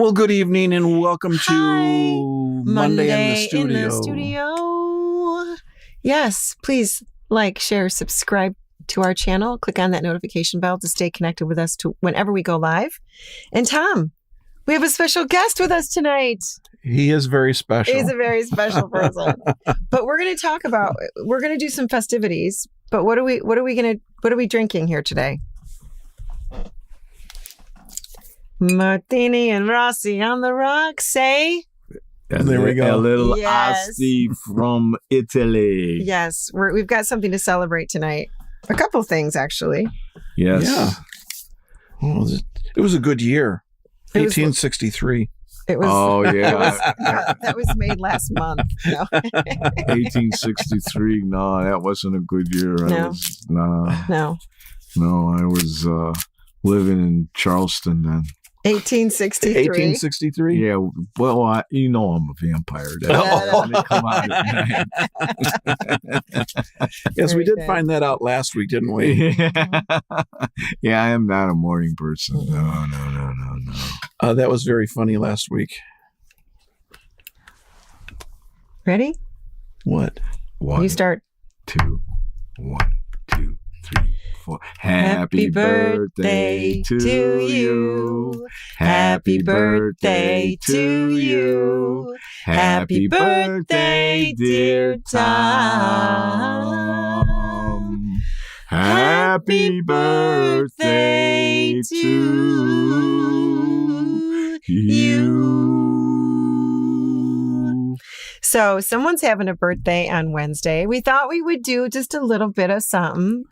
Well, good evening and welcome to Monday in the studio. Yes, please like, share, subscribe to our channel. Click on that notification bell to stay connected with us to whenever we go live. And Tom, we have a special guest with us tonight. He is very special. He's a very special person. But we're going to do some festivities. But what are we drinking here today? Martini and Rossi on the rocks, say. And there we go. A little Asti from Italy. Yes, we've got something to celebrate tonight. A couple things, actually. Yes. Yeah. Well, it was a good year. 1863. It was. Oh, yeah. That was made last month. No. 1863. No, that wasn't a good year. No. I was living in Charleston then. 1863. 1863? Yeah, well, I'm a vampire. That's only come out at night. Yes, we did find that out last week, didn't we? Yeah, I am not a morning person. No. That was very funny last week. Ready? What? One, You start. 2, 1, 2, 3, 4. Happy birthday to you. Happy birthday to you. Happy birthday, dear Tom. Happy birthday to you. So someone's having a birthday on Wednesday. We thought we would do just a little bit of something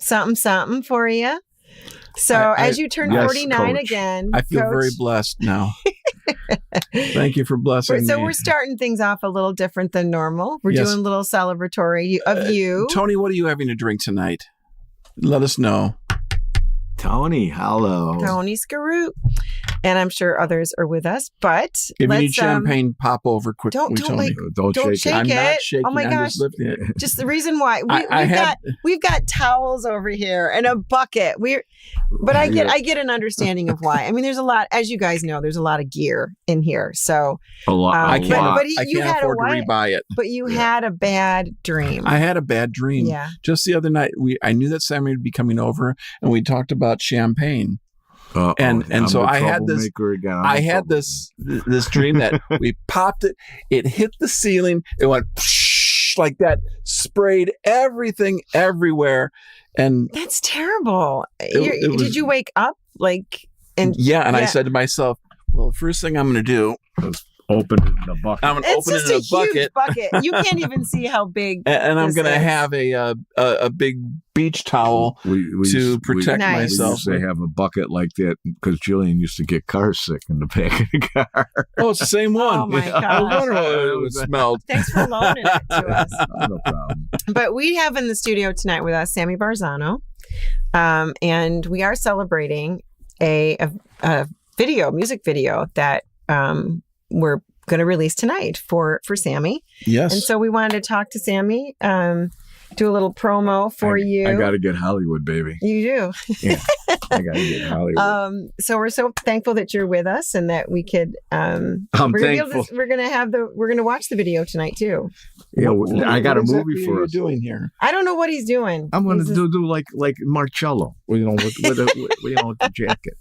for you. So as you turn 49 Coach. again, I feel Coach, very blessed now. Thank you for blessing me. So we're starting things off a little different than normal. We're doing a little celebratory of you. Tony, what are you having to drink tonight? Let us know. Tony, hello. Tony Scaroot. And I'm sure others are with us, but If you need champagne, pop over quickly, don't Tony. Don't shake it. I'm not shaking. Oh my I'm gosh. just lifting it. Just the reason why we've got towels over here and a bucket. But I get an understanding of why. I mean, there's a lot, as you guys know, there's a lot of gear in here. So a lot. I can't you had afford to rebuy it. But you had a bad dream. I had a bad dream. Yeah. Just the other night, I knew that Sammy would be coming over, and we talked about champagne. And so I had this. I had this dream that we popped it. It hit the ceiling. It went like that, sprayed everything everywhere, and that's terrible. Did you wake up I said to myself, "Well, the first thing I'm going to do." Open it in a bucket. I'm going to open it in a bucket. Huge bucket. You can't even see how big. And I'm going to have a big beach towel to protect myself. We used to have a bucket like that because Jillian used to get car sick in the back of the car. Oh, it's the same one. Oh my gosh. I wonder how it smelled. Thanks for loaning it to us. No problem. But we have in the studio tonight with us Sammy Barzano, and we are celebrating a music video that we're going to release tonight for Sammy. Yes. And so we wanted to talk to Sammy, do a little promo for you. I got to get Hollywood, baby. You do. Yeah, I got to get Hollywood. So we're so thankful that you're with us and that we could. I'm thankful. We're gonna watch the video tonight too. Yeah, I got a movie for us. Doing here? I don't know what he's doing. I'm going to do like Marcello, with the jacket.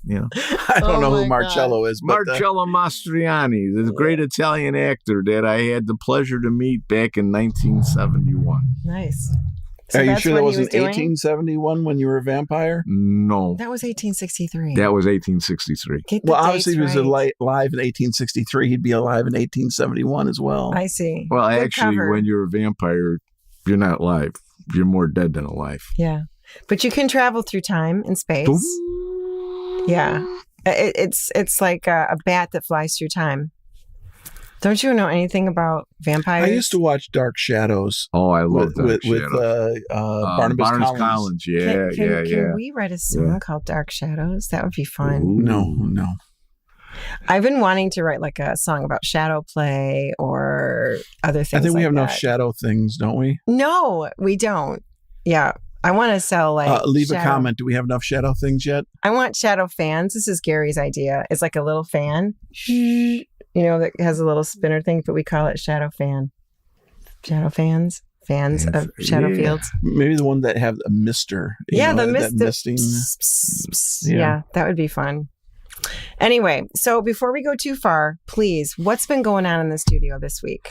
I don't know who Marcello is, but Marcello Mastroianni, the great Italian actor that I had the pleasure to meet back in 1971. Nice. So are you sure that was in 1871 when you were a vampire? No. That was 1863. That was 1863. Well, obviously, he was alive in 1863. He'd be alive in 1871 as well. I see. Well, actually, when you're a vampire, you're not alive. You're more dead than alive. Yeah. But you can travel through time and space. Yeah. It's like a bat that flies through time. Don't you know anything about vampires? I used to watch Dark Shadows. Oh, I love Dark with Shadows. Barnabas Collins. Yeah, Can we write a song called Dark Shadows? That would be fun. Ooh. No. I've been wanting to write like a song about shadow play or other things. I think we have that. enough shadow things, don't we? No, we don't. Yeah. I want to sell like leave a comment. Do we have enough shadow things yet? I want shadow fans. This is Gary's idea. It's like a little fan, that has a little spinner thing, but we call it shadow fan. Shadow fans of shadow fields. Maybe the one that have a mister. The misting. Yeah, that would be fun. Anyway, so before we go too far, please, what's been going on in the studio this week?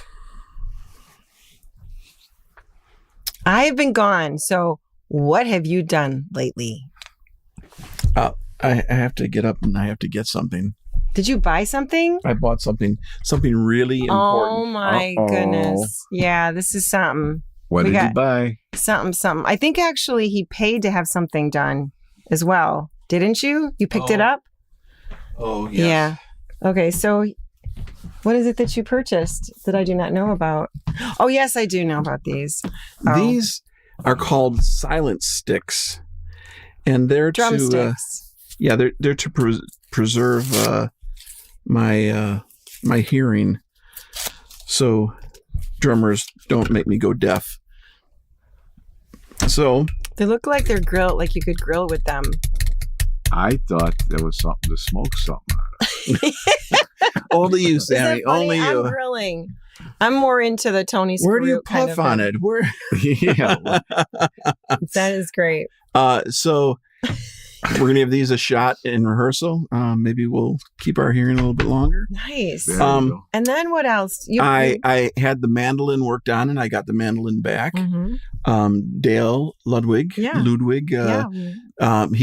I've been gone, so what have you done lately? I have to get up and I have to get something. Did you buy something? I bought something really important. Oh my goodness. Yeah, this is something. What did you buy? Something. I think actually he paid to have something done as well. Didn't you? You picked it up? Oh, yes. Yeah. Okay, so what is it that you purchased that I do not know about? Oh, yes, I do know about these. These are called silent sticks. And they're drumsticks. They're to preserve my hearing, so drummers don't make me go deaf. So they look like they're grilled, like you could grill with them. I thought there was something to smoke something out of. Only you, Sammy. Only you. I'm grilling. I'm more into the Tony. Where do you puff on it? Where? Yeah, that is great. So we're gonna give these a shot in rehearsal. Maybe we'll keep our hearing a little bit longer. Nice. And then what else? I had the mandolin worked on, and I got the mandolin back. Mm-hmm. Dale Ludwig. He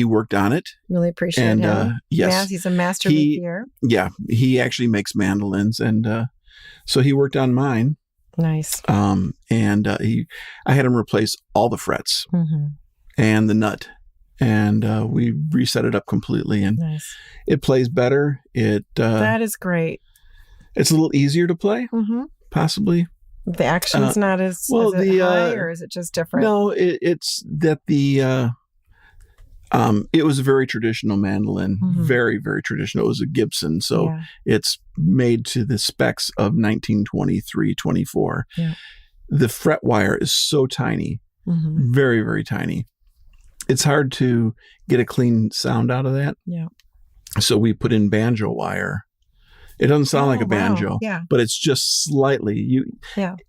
worked on it. Really appreciate him. Yes, he's a master luthier. Yeah, he actually makes mandolins, and so he worked on mine. Nice. I had him replace all the frets and the nut. And we reset it up completely, and it plays better. That is great. It's a little easier to play, possibly. The action's not as high, or is it just different? No, it's that it was a very traditional mandolin, very, very traditional. It was a Gibson, so it's made to the specs of 1923-24. Yeah. The fret wire is so tiny, very, very tiny. It's hard to get a clean sound out of that. Yeah. So we put in banjo wire. It doesn't sound like a banjo, but it's just slightly.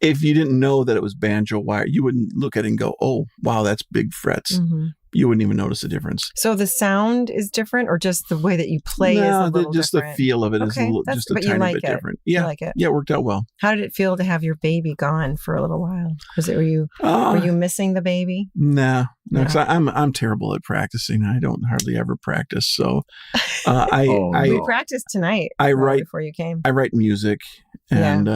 If you didn't know that it was banjo wire, you wouldn't look at it and go, "Oh, wow, that's big frets." You wouldn't even notice the difference. So the sound is different, or just the way that you play is a little just different? The feel of it is just a tiny bit different. Yeah, you like it. Yeah, it worked out well. How did it feel to have your baby gone for a little while? Were you missing the baby? No, because I'm terrible at practicing. I don't hardly ever practice. So we practiced tonight. Before you came. I write music, and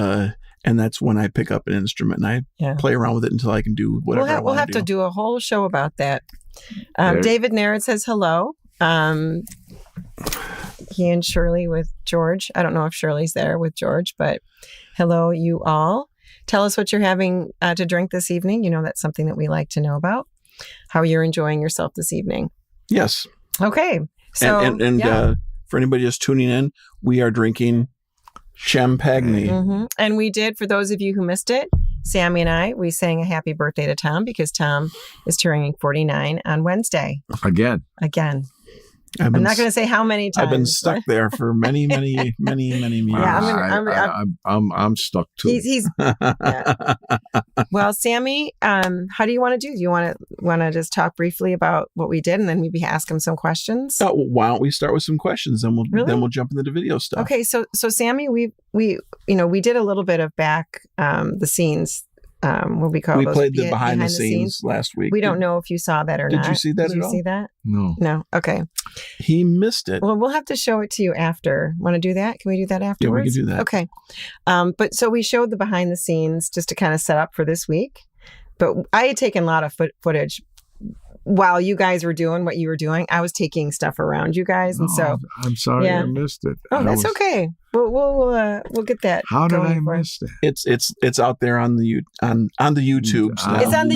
that's when I pick up an instrument and I play around with it until I can do whatever I want to do. We'll have to do a whole show about that. David Narrett says hello. He and Shirley with George. I don't know if Shirley's there with George, but hello, you all. Tell us what you're having to drink this evening. That's something that we like to know about. How you're enjoying yourself this evening. Yes. Okay. So, and for anybody just tuning in, we are drinking champagne. And we did, for those of you who missed it, Sammy and we sang a happy birthday to Tom because Tom is turning 49 on Wednesday. Again. I'm not going to say how many times. I've been stuck there for many years. Yeah, I'm stuck too. He's Well, Sammy, how do you want to do? Do you want to just talk briefly about what we did and then maybe ask him some questions? Why don't we start with some questions and we'll jump into the video stuff. Okay, so Sammy, we did a little bit of back the scenes. What we call we those played the behind the scenes last week. We don't know if you saw that or not. Did you see that at all? Did you see that? No. Okay. He missed it. Well, we'll have to show it to you after. Want to do that? Can we do that afterwards? Yeah, we can do that. Okay. But so we showed the behind the scenes just to kind of set up for this week. But I had taken a lot of footage while you guys were doing what you were doing. I was taking stuff around you guys, and so I'm sorry I missed it. Oh, that's okay. We'll get that. How did I miss it? It's out there on the YouTube. It's on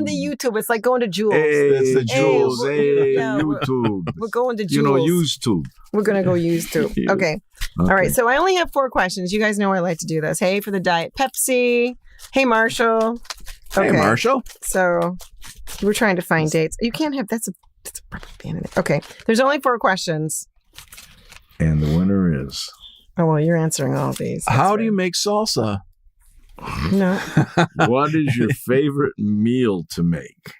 the YouTube. It's like going to Jules. It's the Jules. YouTube. We're going to Jules. YouTube. We're gonna go YouTube. Okay. All right. So I only have 4 questions. You guys know I like to do this. Hey, for the Diet Pepsi. Hey, Marshall. Hey, Marshall. So we're trying to find dates. You can't have that's a proper band. Okay. There's only 4 questions. And the winner is. Oh well, you're answering all of these. How do you make salsa? No. What is your favorite meal to make?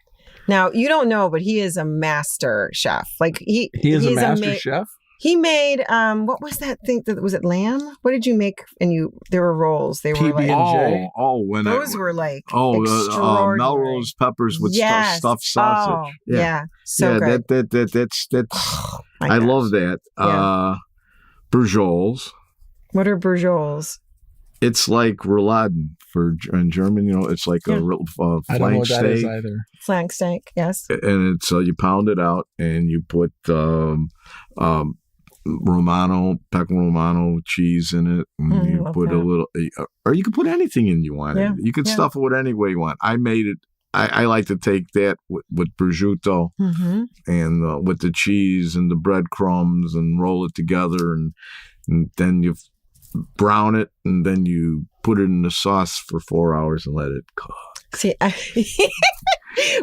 Now you don't know, but he is a master chef. Like he is a master chef. He made what was that thing? Was it lamb? What did you make? And there were rolls. They were like those were like Melrose peppers with stuffed sausage. So good. That's I love that. Yeah. Brujols. What are brujols? It's like rouladen in German. It's like a flank I don't know what steak. That is either. Flank steak, yes. And it's you pound it out and you put Romano, Pecco Romano cheese in it, and you put a little, or you can put anything in you want. Yeah. You can stuff it with any way you want. I made it. I like to take that with prosciutto and with the cheese and the breadcrumbs and roll it together, and then you brown it, and then you put it in the sauce for 4 hours and let it cook. See,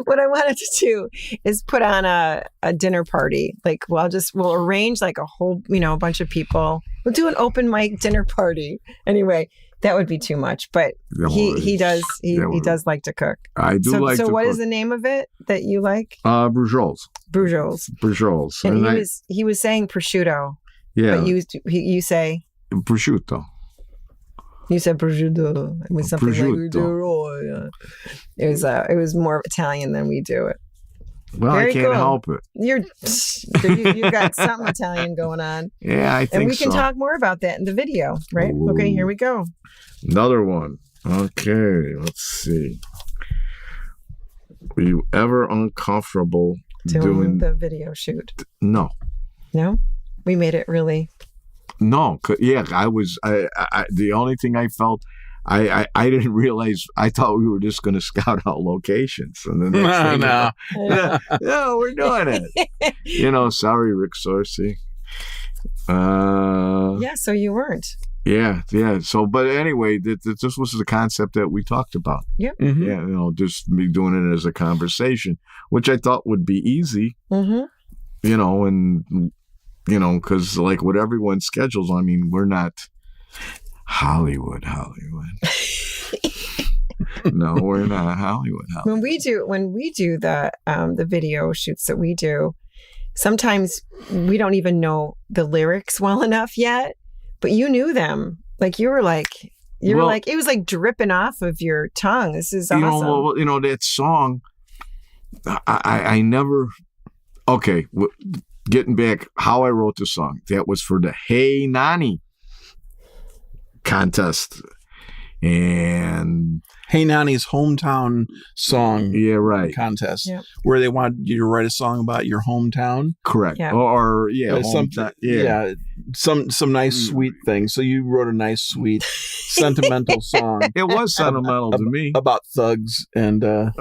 what I wanted to do is put on a dinner party. Like, we'll arrange like a whole, a bunch of people. We'll do an open mic dinner party. Anyway, that would be too much. But he does like to cook. I do like to cook. So what is the name of it that you like? Brujols. Brujols. And he was saying prosciutto. Yeah. But you say prosciutto. You said prosciutto. It was something like it was more Italian than we do it. Well, I can't help it. You got something Italian going on. Yeah, I think so. And we can talk more about that in the video, right? Ooh. Okay, here we go. Another one. Okay, let's see. Were you ever uncomfortable doing the video shoot? No. No? We made it really... No, I was. The only thing I felt, I didn't realize. I thought we were just going to scout out locations, and then no, we're doing it. Sorry, Rick Sorcy. So you weren't. Yeah. So, but anyway, this was the concept that we talked about. Yep. Mm-hmm. Yeah, just me doing it as a conversation, which I thought would be easy. Mm-hmm. And. Because like what everyone schedules, I mean, we're not Hollywood. No, we're not Hollywood. When we do the video shoots that we do, sometimes we don't even know the lyrics well enough yet, but you knew them. Like you were like it was like dripping off of your tongue. This is awesome. That song. I never. Okay. Getting back, how I wrote the song, that was for the Hey Nani contest. And Hey Nani's hometown song contest, where they wanted you to write a song about your hometown. Correct. Yeah. Or some nice sweet thing. So you wrote a nice sweet sentimental song. It was sentimental to me about thugs and I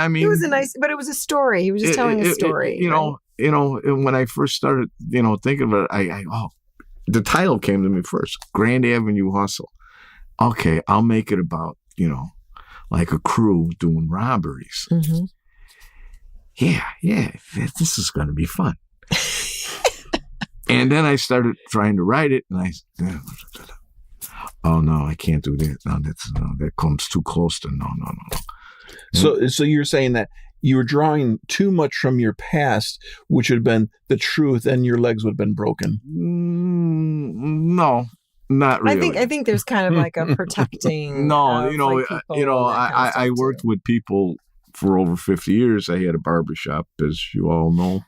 mean, it was but it was a story. He was just telling a story. When I first started, thinking about it, the title came to me first, Grand Avenue Hustle. Okay, I'll make it about, like a crew doing robberies. Mm-hmm. Yeah, this is going to be fun. And then I started trying to write it, and oh no, I can't do that. No, that comes too close to no. So you're saying that you were drawing too much from your past, which would have been the truth, and your legs would have been broken. No, not really. I think there's kind of like a protecting. No, I worked with people for over 50 years. I had a barbershop, as you all know,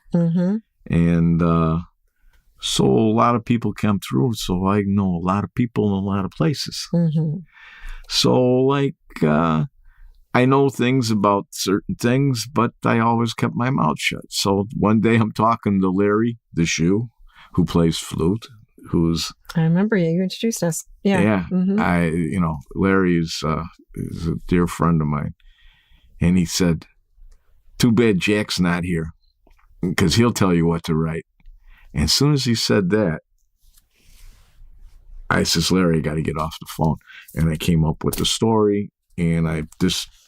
and so a lot of people come through. So I know a lot of people in a lot of places. Mm-hmm. So I know things about certain things, but I always kept my mouth shut. So one day I'm talking to Larry, the shoe, who plays flute, I remember you introduced us. Yeah. Yeah. Mm-hmm. Larry is a dear friend of mine. And he said, too bad Jack's not here, because he'll tell you what to write. And as soon as he said that, I says, Larry, I got to get off the phone. And I came up with the story. and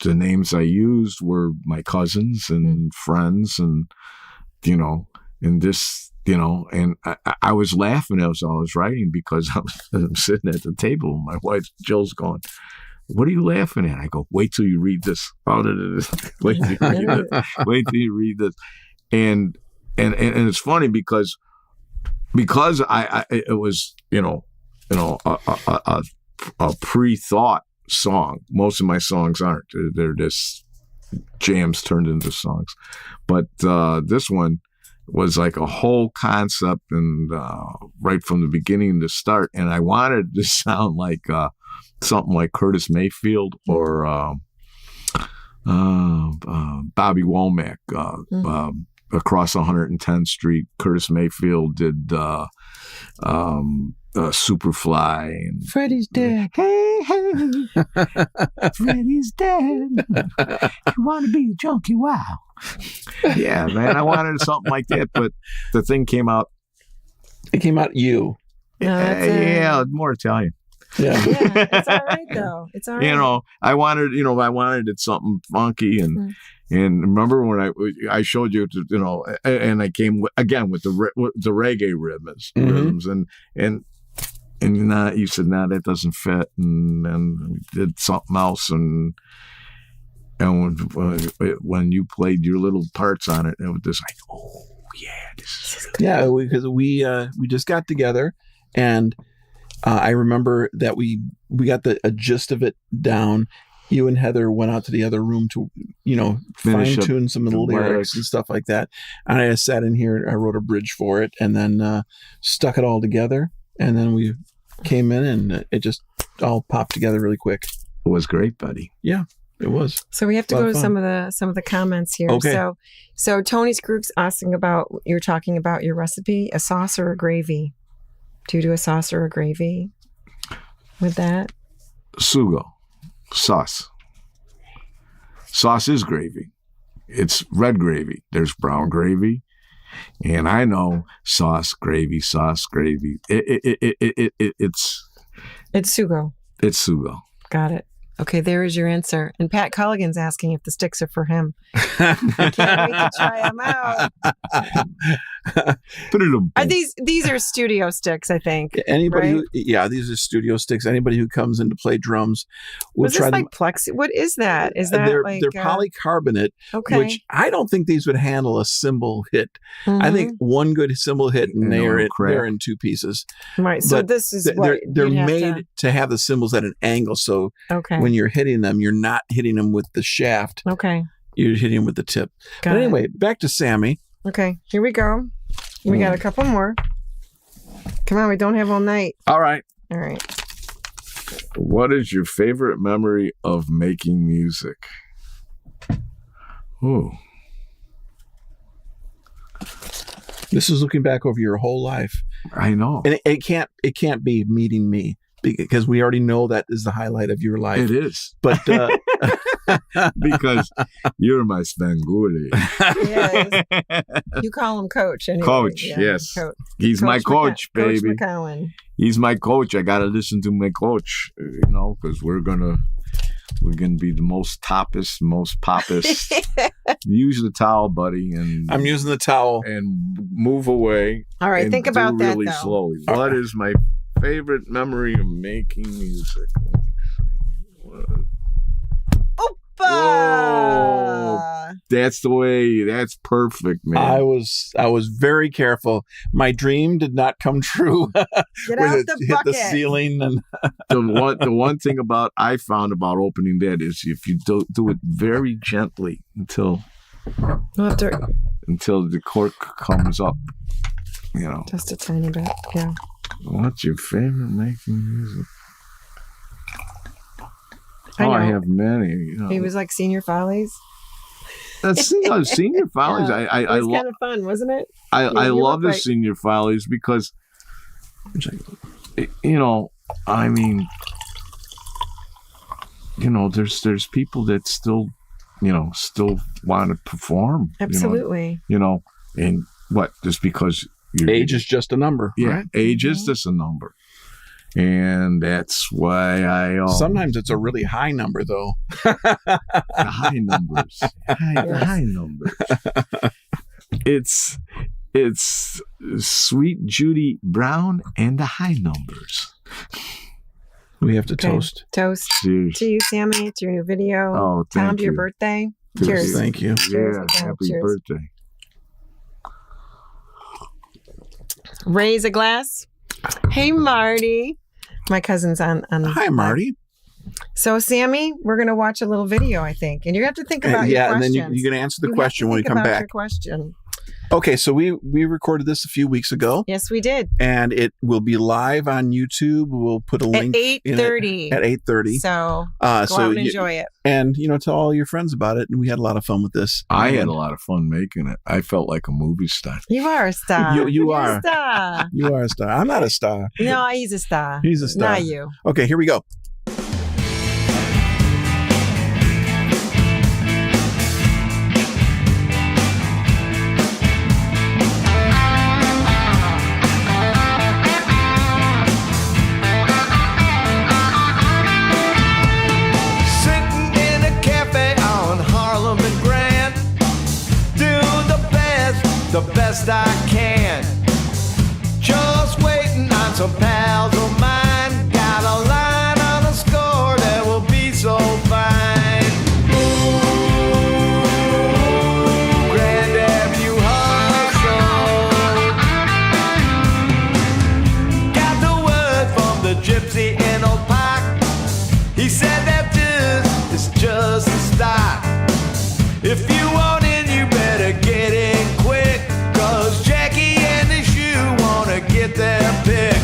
the names I used were my cousins and friends, and and this, and I was laughing as I was writing because I'm sitting at the table and my wife Jill's going, "What are you laughing at?" I go, "Wait till you read this. Wait till you read this. Wait till you read this." And it's funny because it was a pre-thought song. Most of my songs aren't. They're just jams turned into songs, but this one was like a whole concept, and right from the beginning to start. And I wanted it to sound like something like Curtis Mayfield or Bobby Womack. Across 110th Street, Curtis Mayfield did Superfly. And Freddie's dead. Hey, Freddie's dead. You want to be a junkie? Wow. Yeah, man, I wanted something like that, but the thing came out. It came out you. Yeah, more Italian. Yeah, it's all right though. It's all right. I wanted it something funky, and remember when I showed you, and I came again with the reggae rhythms, and you said, "No, that doesn't fit," and then we did something else, and when you played your little parts on it, it was just like, oh yeah, this is good. Yeah, because we just got together, and I remember that we got a gist of it down. You and Heather went out to the other room to, fine tune some of the lyrics and stuff like that. And I sat in here and I wrote a bridge for it, and then stuck it all together. And then we came in, and it just all popped together really quick. It was great, buddy. Yeah, it was. So we have to go to some of the comments here. Okay. So Tony Scrooks asking about, you're talking about your recipe, a sauce or a gravy. Do you do a sauce or a gravy with that? Sugo. Sauce. Sauce is gravy. It's red gravy. There's brown gravy. And I know sauce, gravy, sauce, gravy. It's sugo. It's sugo. Got it. Okay, there is your answer. And Pat Colligan's asking if the sticks are for him. I can't wait to try them out. Put it in. Are these are studio sticks, I think. Anybody right? These are studio sticks. Anybody who comes in to play drums will Was try this them. Like plexi? What is that? Is that they're like polycarbonate, which I don't think these would handle a cymbal hit. Mm-hmm. I think one good cymbal hit and they're in two pieces. Right. So this is they're made to have the cymbals at an angle. So when you're hitting them, you're not hitting them with the shaft. Okay. You're hitting them with the tip. Got but anyway, back to Sammy. Okay, here we go. We got a couple more. Come on, we don't have all night. All right. What is your favorite memory of making music? Oh. This is looking back over your whole life. I know. And it can't be meeting me, because we already know that is the highlight of your life. It is. But because you're my Spanguli. Yes. You call him Coach. Anyway. Coach, yes. Coach. He's my coach, baby. Coach McCowan. He's my coach. I got to listen to my coach, because we're gonna be the most toppest, most poppest. Use the towel, buddy, and I'm using the towel and move away. All right, think about that really though. Slowly. What is my favorite memory of making music? Whoa. That's perfect, man. I was very careful. My dream did not come true. Get out the hit bucket. the ceiling, and the one thing I found about opening that is if you do it very gently until the cork comes up, Just a tiny bit, yeah. What's your favorite making music? I have many. He was like Senior Follies. Senior Follies. Yeah. I it was kind of fun, wasn't it? I love the Senior Follies because, there's people that still want to perform. Absolutely. And what? Just because age is just a number. Yeah, right? age is just a number. And that's why sometimes it's a really high number, though. The high numbers. High numbers. It's Sweet Judy Brown and the high numbers. We have to toast. Toast. Cheers. To you, Sammy. It's your new video. Oh, thank Tom, you. your birthday. Cheers. Thank you. Cheers. Yeah, happy birthday. Raise a glass. Hey, Marty. My cousin's on. Hi, Marty. So, Sammy, we're going to watch a little video, I think. And you have to think about your questions. And then you're going to answer the question when we come back. Your question. Okay, so we recorded this a few weeks ago. Yes, we did. And it will be live on YouTube. We'll put a link at 8:30. At 8:30. So go out and enjoy it. And, tell all your friends about it. And we had a lot of fun with this. I had a lot of fun making it. I felt like a movie star. You are a star. You are. A star. You are a star. I'm not a star. No, he's a star. He's a star. Not you. Okay, here we go. The best I can. Just waiting on some pals of mine. Got a line on the score that will be so fine. Ooh, granddad, you hustle. Got the word from the gypsy in Old Park. He said that this is just the start. If you want in, you better get in quick. Cause Jackie and the shoe wanna get their pick.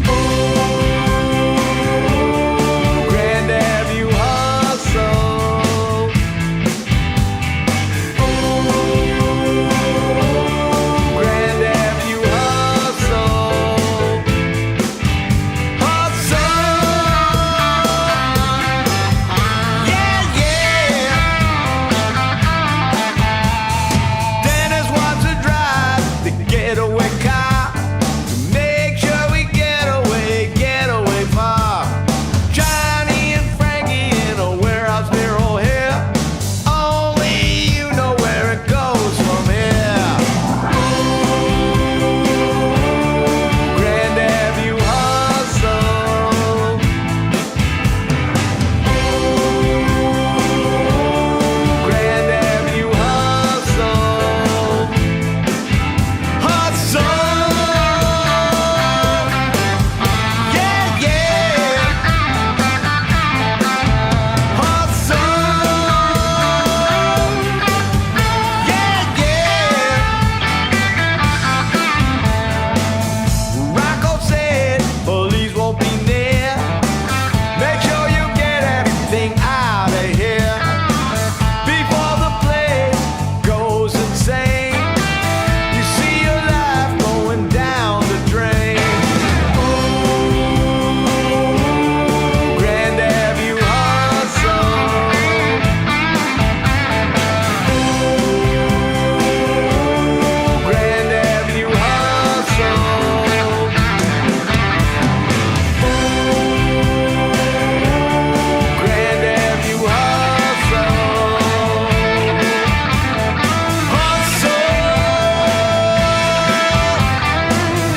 Ooh, granddad, you hustle. Ooh, granddad, you hustle. Yeah, yeah. Dennis wants to drive the getaway car to make sure we get away far. Johnny and Frankie in a warehouse near O'Hare. Only you know where it goes from here. Ooh, granddad, you hustle. Ooh, granddad, you hustle. Yeah, yeah. Hustle. Yeah, yeah. Rocco said police won't be near. Make sure you get everything out of here before the place goes insane. You see your life going down the drain. Ooh, granddad, you hustle. Ooh, granddad, you hustle. Ooh, granddad, you hustle.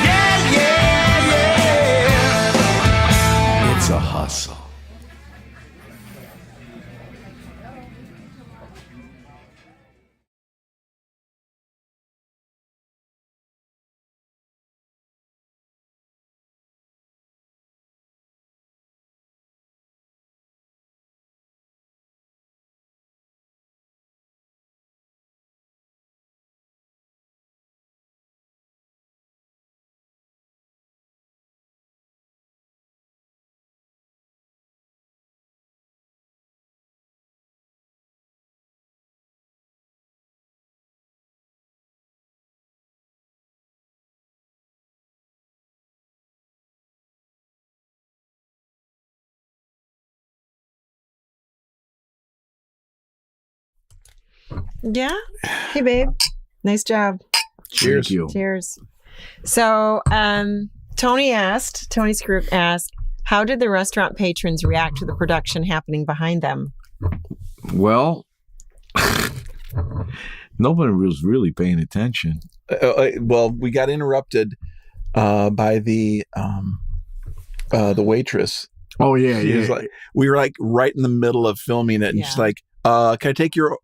Yeah, yeah, yeah. It's a hustle. Yeah. Hey, babe. Nice job. Cheers. Thank you. Cheers. So, Tony's group asked, how did the restaurant patrons react to the production happening behind them? Well, nobody was really paying attention. Well, we got interrupted by the waitress. Oh yeah, She was like, we were like right in the middle of filming it, and she's like, "Can I take your?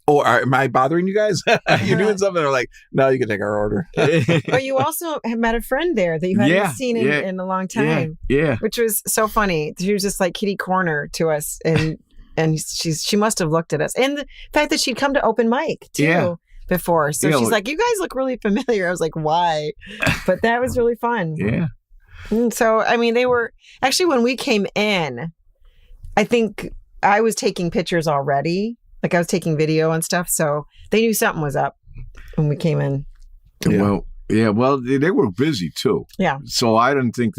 Oh, am I bothering you guys? You're doing something?" They're like, "No, you can take our order." But you also have met a friend there that you hadn't seen in a long time. Yeah, which was so funny. She was just like kitty corner to us, and she must have looked at us, and the fact that she'd come to open mic too before. So she's like, "You guys look really familiar." I was like, "Why?" But that was really fun. Yeah. And so, I mean, they were actually, when we came in, I think I was taking pictures already. Like I was taking video and stuff. So they knew something was up when we came in. Well, they were busy too. Yeah. So I didn't think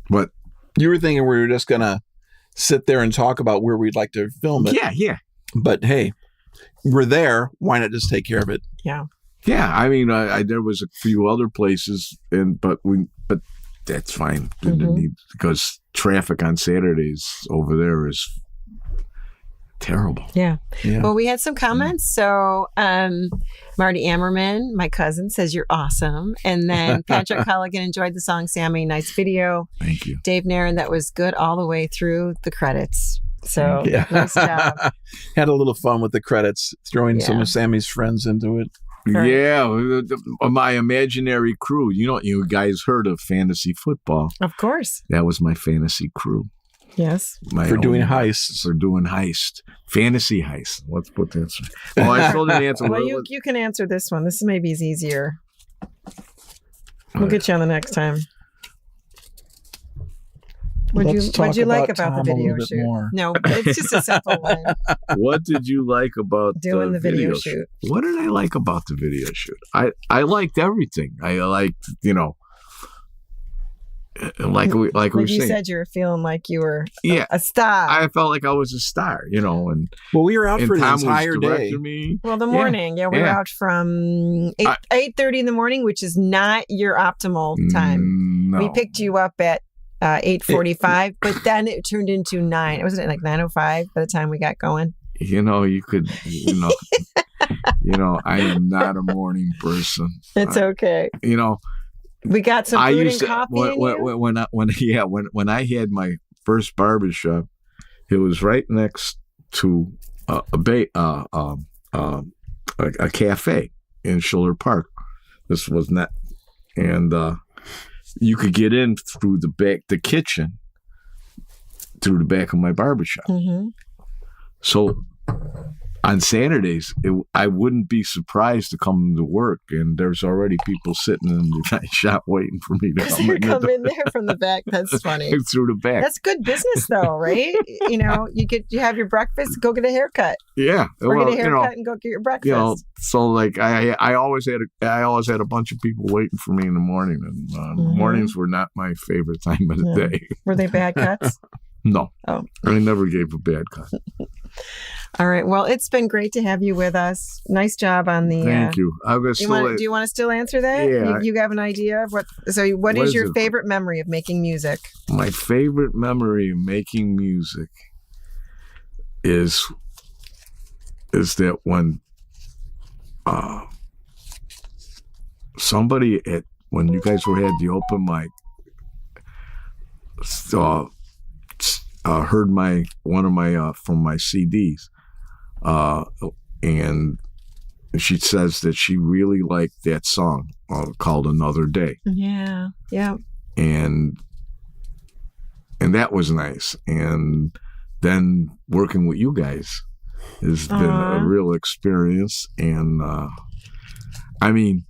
but you were thinking we were just going to sit there and talk about where we'd like to film it. Yeah. But hey, we're there. Why not just take care of it? Yeah. Yeah, I mean, there was a few other places, but that's fine. Because traffic on Saturdays over there is terrible. Yeah. Well, we had some comments. So Marty Ammerman, my cousin, says you're awesome. And then Patrick Culligan enjoyed the song Sammy. Nice video. Thank you. Dave Nairn, that was good all the way through the credits. So nice job. Had a little fun with the credits, throwing some of Sammy's friends into it. Right. Yeah, my imaginary crew. You guys heard of fantasy football? Of course. That was my fantasy crew. Yes. For doing heists. For doing heist. Fantasy heist. Let's put that. Oh, I still didn't answer. Well, you can answer this one. This maybe is easier. We'll get you on the next time. What'd you like about the video shoot? More. No, it's just a simple one. What did you like about doing the video shoot? What did I like about the video shoot? I liked everything. I liked, like we were saying. You said you were feeling like you were a star. I felt like I was a star, and well, we were out for the Tom entire was day. Me. Well, the morning, we were out from 8:30 in the morning, which is not your optimal time. No. We picked you up at 8:45, but then it turned into 9. Wasn't it like 9:05 by the time we got going? You could, I am not a morning person. It's okay. We got some food and coffee. When I had my first barbershop, it was right next to a cafe in Schiller Park. This was not, and you could get in through the kitchen, through the back of my barbershop. Mm-hmm. So on Saturdays, I wouldn't be surprised to come to work, and there's already people sitting in the shop waiting for me to come in there from the back. That's funny. Through the back. That's good business, though, right? You have your breakfast, go get a haircut. Yeah, or get a haircut and go get your breakfast. So like I always had a bunch of people waiting for me in the morning, and mornings were not my favorite time of the day. Were they bad cuts? No. Oh. I never gave a bad cut. All right. Well, it's been great to have you with us. Nice job on the. Thank you. Do you want to still answer that? Yeah. You have an idea of what? So, what is your favorite memory of making music? My favorite memory of making music is that when somebody when you guys had the open mic, heard one of my from my CDs, and she says that she really liked that song called "Another Day." Yeah, and that was nice. And then working with you guys has been a real experience. And I mean,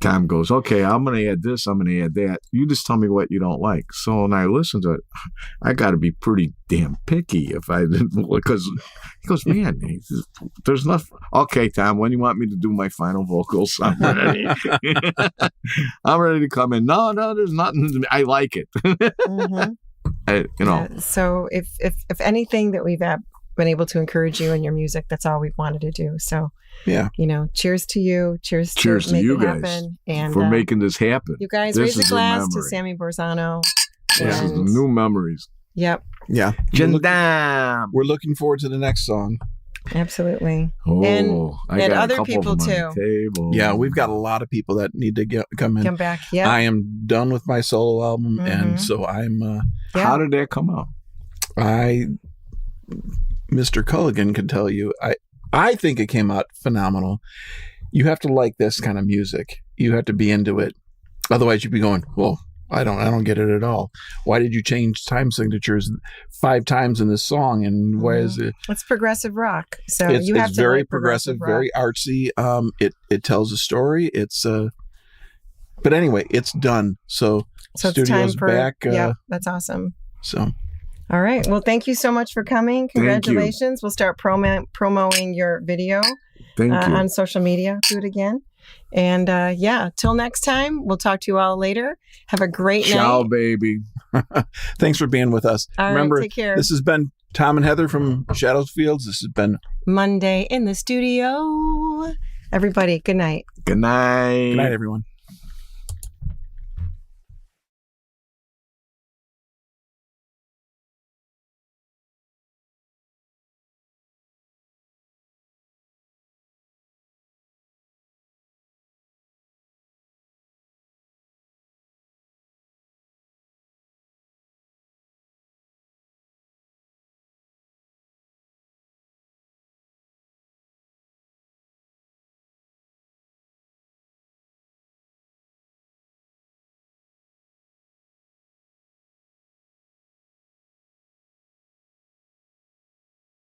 Tom goes, okay, I'm going to add this, I'm going to add that. You just tell me what you don't like. So when I listen to it, I got to be pretty damn picky if I didn't, because he goes, man, there's nothing. Okay, Tom, when you want me to do my final vocals, I'm ready. I'm ready to come in. No, there's nothing. I like it. Mm-hmm. So if anything that we've been able to encourage you in your music, that's all we've wanted to do. So, yeah, cheers to you. Cheers to you guys happen. And, for making this happen. You guys raise a glass to Sammy Barzano. This is the new memories. Yep. Yeah. We're looking forward to the next song. Absolutely. Oh, and other people too. Yeah, we've got a lot of people that need to come back. Yeah. I am done with my solo album, and so I'm. How did that come out? Mr. Culligan can tell you. I think it came out phenomenal. You have to like this kind of music. You have to be into it. Otherwise, you'd be going, well, I don't get it at all. Why did you change time signatures 5 times in this song? And why is it? It's progressive rock. So it's have to very like progressive, rock. very artsy. It tells a story. It's but anyway, it's done. So studio's it's time for, back. Yeah, that's awesome. So. All right. Well, thank you so much for coming. Congratulations. We'll start promoting your video on social media. Do it again. And till next time, we'll talk to you all later. Have a great night. Ciao, baby. Thanks for being with us. Remember, take care. This has been Tom and Heather from Shadows Fields. This has been Monday in the Studio. Everybody, good night. Good night. Good night, everyone.